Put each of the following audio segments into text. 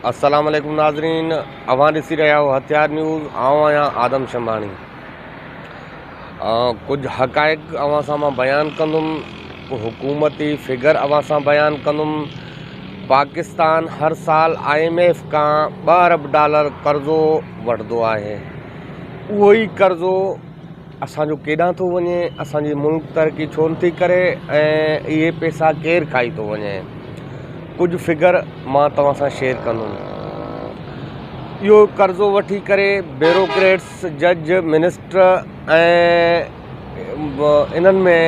अस्सलाम वालेकुम नाज़रीन, अवां ॾिसी रहिया हो हथियार न्यूज़। आऊं आहियां आदम शंबाणी। कुछ हक़ाइक़ अवां सां मां बयान कंदुमि, हुकूमती फिगर अवां सां बयान कंदुमि। पाकिस्तान हर साल IMF का $2 अरब कर्ज़ो वठंदो आहे। उहो ई कर्ज़ो असांजो केॾांहुं थो वञे, असांजी मुल्क तरक़ी छो नथी करे ऐं इहे पैसा केरु खाई थो वञे। कुछ फिगर मां तव्हां सां शेयर कंदुमि। इहो कर्ज़ो वठी करे ब्यूरोक्रेट्स, जज, मिनिस्टर ऐं इन्हनि में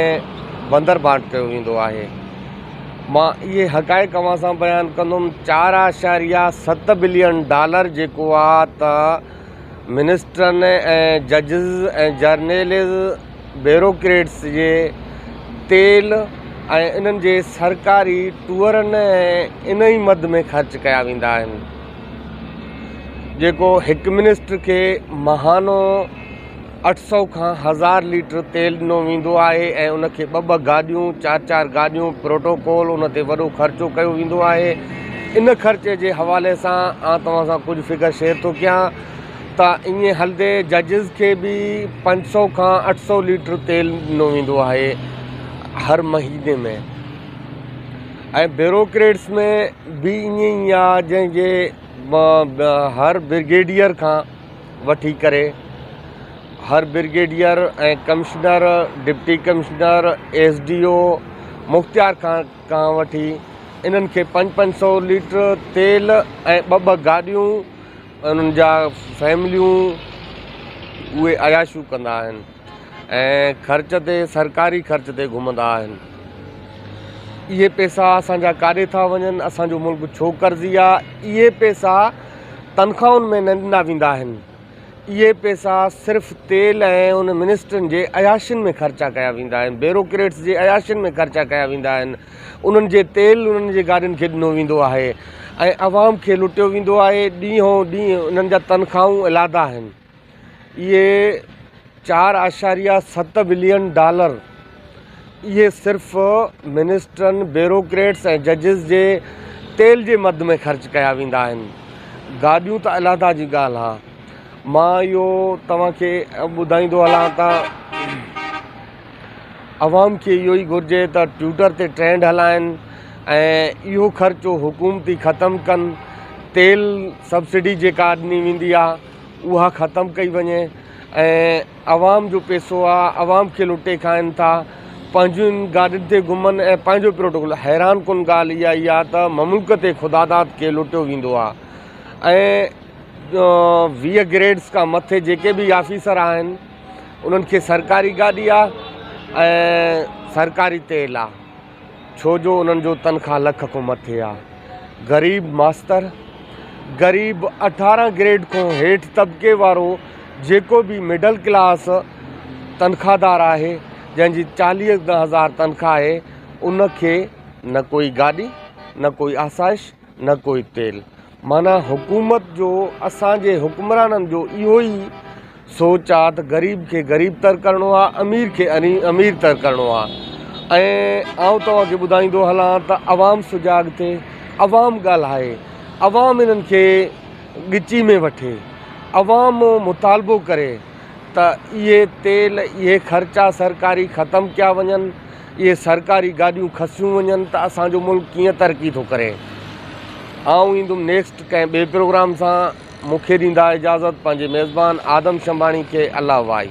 बंदरबाट कयो वेंदो आहे। मां इहे हक़ाइक़ अवां सां बयानु कंदुमि। $4.7 बिलियन जेको आहे त मिनिस्टरनि ऐं जजिस ऐं जर्नलिस ब्यूरोक्रेट्स जे तेल ऐं इन्हनि जे सरकारी टूरनि ऐं इन ई मद में ख़र्च कया वेंदा आहिनि। जेको हिकु मिनिस्टर खे महानो 800 खां 1000 लीटर तेल ॾिनो वेंदो आहे ऐं उनखे 2-2 गाॾियूं, 4-4 गाॾियूं, प्रोटोकॉल उन ते वॾो ख़र्चो कयो वेंदो आहे। इन ख़र्चे जे हवाले सां तव्हां सां कुझु फिगर शेयर थो कयां त ईअं हलंदे जजिस खे बि 500 खां 800 लीटर तेल ॾिनो वेंदो आहे हर महीने में। ऐं ब्यूरोक्रेट्स में बि ईअं ई आहे, जंहिंजे हर ब्रिगेडियर खां वठी करे हर ब्रिगेडियर ऐं commissioner, deputy commissioner, SDO, Mukhtiar खां वठी इन्हनि खे 500 लीटर तेल ऐं 2-2 गाॾियूं, उन्हनि जा फैमिलियूं उहे अयाशूं कंदा आहिनि ऐं ख़र्च ते, सरकारी ख़र्च ते घुमंदा आहिनि। इहे पैसा असांजा काॾे था वञनि? असांजो मुल्क छो कर्ज़ी आहे? इहे पैसा तनख़्वाहुनि में न ॾिना वेंदा आहिनि। इहे पैसा सिर्फ़ु तेल ऐं उन मिनिस्टरनि जे अयाशियुनि में ख़र्चा कया वेंदा आहिनि, ब्यूरोक्रेट्स जे अयाशियुनि में ख़र्चा कया वेंदा आहिनि। उन्हनि जे तेल उन्हनि जे गाॾियुनि खे ॾिनो वेंदो आहे ऐं अवाम खे लुटियो वेंदो आहे। ॾींहों ॾींहुं उन्हनि जा तनख़्वाहूं इलादा आहिनि। इहे $4.7 बिलियन इहे सिर्फ़ु मिनिस्टरनि, ब्यूरोक्रेट्स ऐं जजिस जे तेल जे मद में ख़र्च कया वेंदा आहिनि। गाॾियूं त इलादा जी ॻाल्हि आहे। मां इहो तव्हांखे ॿुधाईंदो हलां त अवाम खे इहो ई घुरिजे त ट्विटर ते ट्रेंड हलाइनि ऐं इहो ख़र्चो हुकूमती ख़तमु कनि। तेल सब्सिडी जेका ॾिनी वेंदी आहे उहा ख़तमु कई वञे ऐं अवाम जो पैसो आहे, अवाम खे लुटे खाइनि था, पंहिंजियुनि गाॾियुनि ते घुमनि ऐं पंहिंजो प्रोटोकॉल। हैरान कुन ॻाल्हि इहा ई आहे त ममुल्क ते ख़ुदादाद खे लुटियो वेंदो आहे ऐं 20 ग्रेड्स खां मथे जेके बि ऑफिसर आहिनि उन्हनि खे सरकारी गाॾी आहे ऐं सरकारी तेल आहे, छो जो उन्हनि जो तनख़्वाह लख खां मथे आहे। ग़रीब मास्तर, ग़रीब 18 ग्रेड खां हेठि तबिके वारो जेको बि मिडल क्लास तनख़्वाहदार आहे, जंहिंजी 40,000 तनख़्वाह आहे, उनखे न कोई गाॾी, न कोई आसाइश, न कोई तेल। माना हुकूमत जो, असांजे हुक्मराननि जो इहो ई सोच आहे त ग़रीब खे ग़रीब तर करिणो आहे, अमीर खे अमीर तर करिणो आहे। ऐं आउं तव्हांखे ॿुधाईंदो हलां त अवाम सुजाॻ थिए, अवाम ॻाल्हाए, अवाम इन्हनि खे ॻिची में वठे, अवाम मुतालबो करे त इहे तेल, इहे ख़र्चा सरकारी ख़तमु कया वञनि, इहे सरकारी गाॾियूं खसियूं वञनि त असांजो मुल्क कीअं तरक़ी थो करे। आऊं ईंदुमि नेक्स्ट कंहिं ॿिए प्रोग्राम सां। मूंखे ॾींदा इजाज़त पंहिंजे मेज़बान आदम शंबाणी खे। अल्लाह वाही।